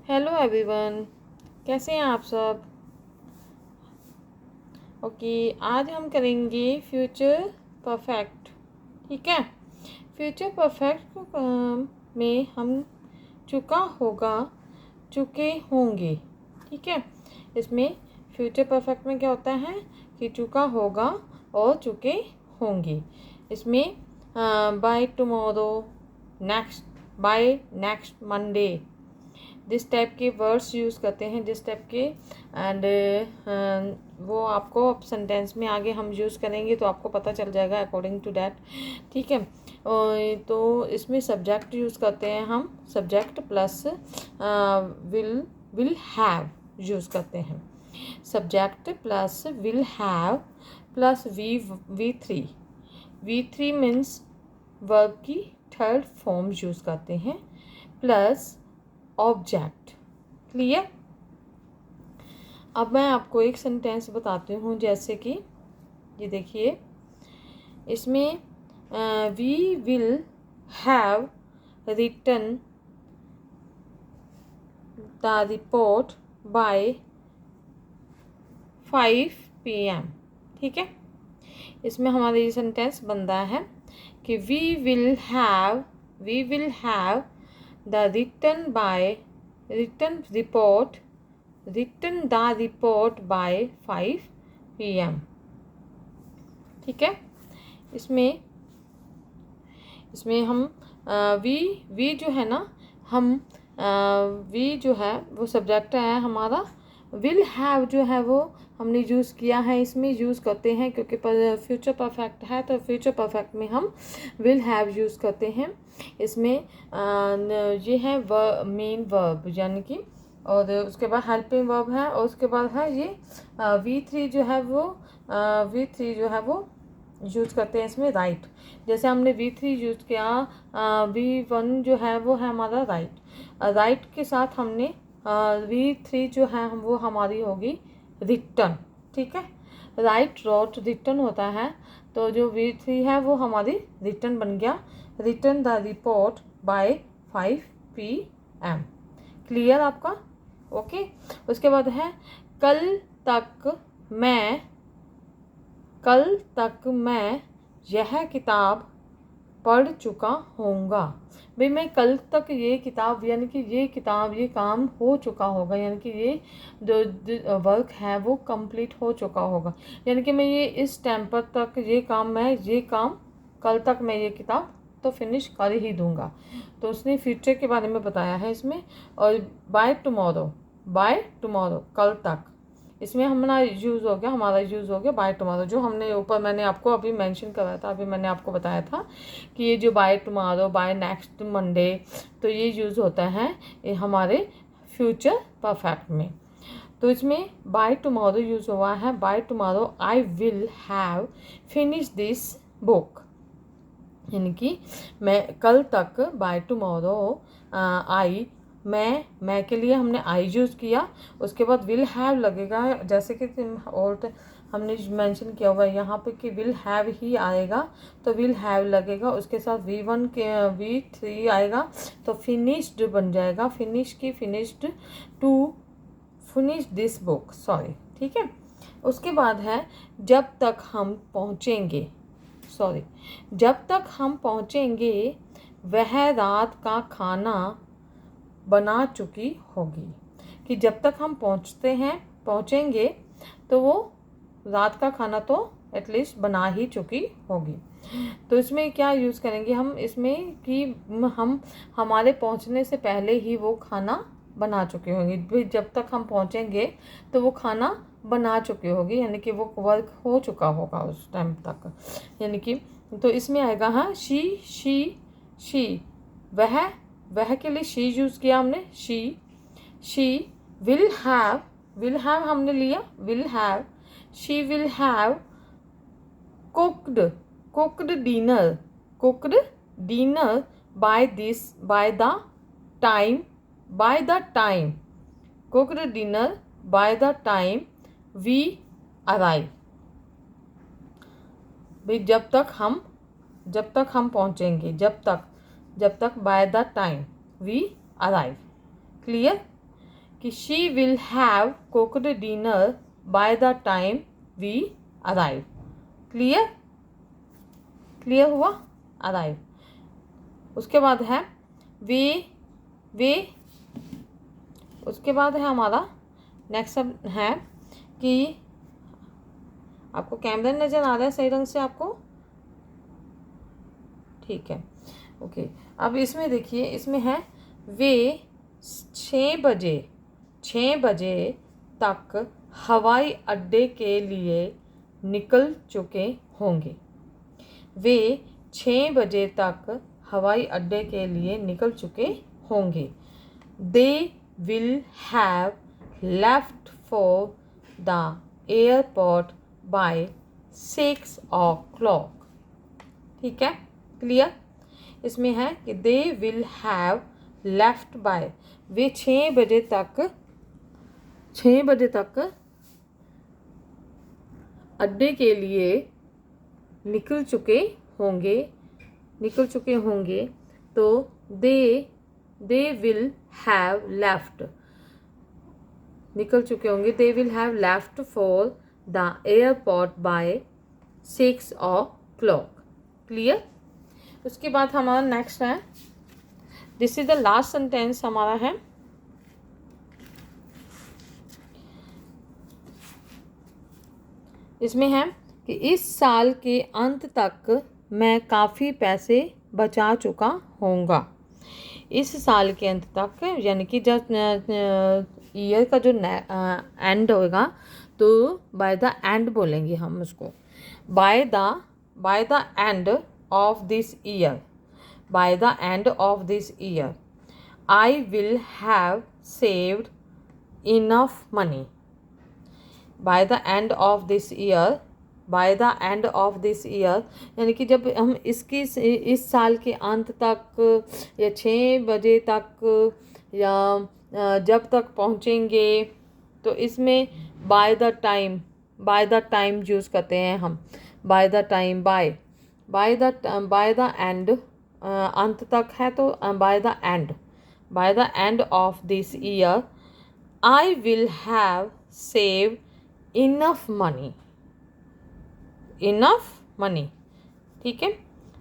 Hello everyone, कैसे हैं आप सब। ओके, आज हम करेंगे फ्यूचर परफेक्ट। ठीक है। फ्यूचर परफेक्ट में हम चुका होगा, चुके होंगे। ठीक है। इसमें फ्यूचर परफेक्ट में क्या होता है कि चुका होगा और चुके होंगे। इसमें by tomorrow, next, by next Monday, जिस टाइप के वर्ड्स यूज़ करते हैं, जिस टाइप के एंड वो आपको अब सेंटेंस में आगे हम यूज़ करेंगे तो आपको पता चल जाएगा अकॉर्डिंग टू डैट। ठीक है। तो इसमें सब्जेक्ट यूज़ करते हैं हम, subject plus will have use करते हैं। Subject plus will have plus we three means verb की थर्ड फॉर्म यूज़ करते हैं, प्लस ऑब्जेक्ट। क्लियर। अब मैं आपको एक सेंटेंस बताती हूँ, जैसे कि ये देखिए, इसमें we will have written the report by 5 PM। ठीक है। इसमें हमारा ये सेंटेंस बनता है कि we will have the written the report by 5 PM। ठीक है। इसमें हम वी जो है ना, हम वी जो है वो सब्जेक्ट है हमारा। विल हैव जो है वो हमने यूज़ किया है, इसमें यूज़ करते हैं क्योंकि फ्यूचर परफेक्ट है, तो फ्यूचर परफेक्ट में हम विल हैव यूज़ करते हैं। इसमें ये है मेन वर्ब, यानी कि, और उसके बाद हेल्पिंग वर्ब है, और उसके बाद है ये वी3 जो है वो यूज़ करते हैं इसमें राइट। जैसे हमने वी3 यूज़ किया, वी1 जो है वो है हमारा राइट के साथ हमने वी3 जो है वो हमारी होगी रिटर्न। ठीक है। राइट, रोट, रिटर्न होता है, तो जो वी3 है वो हमारी रिटर्न बन गया, return the report by 5 PM। Clear आपका। ओके। उसके बाद है कल तक मैं यह किताब पढ़ चुका होऊंगा। भाई मैं कल तक ये किताब, यानी कि ये काम हो चुका होगा, यानी कि ये जो वर्क है वो कंप्लीट हो चुका होगा, यानी कि मैं ये इस टाइम पर तक ये काम कल तक मैं ये किताब तो फिनिश कर ही दूंगा। तो उसने फ्यूचर के बारे में बताया है इसमें। और बाय टुमारो कल तक, इसमें हमारा यूज़ हो गया बाय टुमारो, जो हमने ऊपर मैंने आपको अभी मेंशन कराया था, अभी मैंने आपको बताया था कि ये जो by tomorrow, by next Monday, तो ये यूज़ होता है ये हमारे फ्यूचर परफेक्ट में। तो इसमें बाय टुमारो यूज़ हुआ है, by tomorrow I will have finish this book, यानी कि मैं कल तक, बाय टुमारो आई, मैं के लिए हमने आई यूज़ किया, उसके बाद विल हैव लगेगा, जैसे कि और हमने मेंशन किया हुआ है यहाँ पे कि विल हैव ही आएगा, तो विल हैव लगेगा, उसके साथ वी1 के वी3 आएगा, तो फिनिश्ड बन जाएगा, finished to finish this book, sorry. ठीक है। उसके बाद है जब तक हम पहुँचेंगे वह रात का खाना बना चुकी होगी, कि जब तक हम पहुँचेंगे तो वो रात का खाना तो एटलीस्ट बना ही चुकी होगी। तो इसमें क्या यूज़ करेंगे हम इसमें कि हम हमारे पहुँचने से पहले ही वो खाना बना चुकी होगी। जब तक हम पहुँचेंगे तो वो खाना बना चुकी होगी, यानी कि वो वर्क हो चुका होगा उस टाइम तक, यानी कि, तो इसमें आएगा हाँ शी वह के लिए शी यूज़ किया हमने, शी विल हैव हमने लिया, she will have cooked dinner by the time cooked dinner by the time we arrive. भाई जब तक हम पहुँचेंगे, जब तक by the time we arrive. Clear. कि she will have cooked dinner by the time we arrive. Clear, clear हुआ, arrive. उसके बाद है वे उसके बाद है हमारा नेक्स्ट है कि आपको कैमरा नज़र आ रहा है सही रंग से आपको? ठीक है, ओके। अब इसमें देखिए, इसमें है वे 6 बजे तक हवाई अड्डे के लिए निकल चुके होंगे। वे 6 बजे तक हवाई अड्डे के लिए निकल चुके होंगे। They will have left for the airport by 6 o'clock। ठीक है, क्लियर। इसमें है कि they will have left by, वे 6 बजे तक अड्डे के लिए निकल चुके होंगे। तो दे विल हैव लेफ्ट, निकल चुके होंगे, they will have left for the airport by 6 o'clock। Clear. उसके बाद हमारा नेक्स्ट है, this is the last sentence हमारा है, इसमें है कि इस साल के अंत तक मैं काफ़ी पैसे बचा चुका होऊंगा। इस साल के अंत तक यानी कि जब ईयर का जो एंड होगा तो बाय द एंड बोलेंगे हम उसको। By the end of this year, by the end of this year I will have saved enough money. By the end of this year, by the end of this year यानी कि जब हम इस साल के अंत तक या 6 बजे तक या जब तक पहुँचेंगे, तो इसमें बाय द टाइम यूज़ करते हैं हम। Bye the time, by the end, अंत तक है तो by the end of this year I will have save enough money. ठीक है,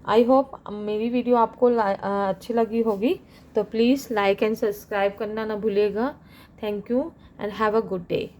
आई होप मेरी वीडियो आपको अच्छी लगी होगी, तो प्लीज़ लाइक एंड सब्सक्राइब करना ना भूलिएगा। Thank you and have a good day.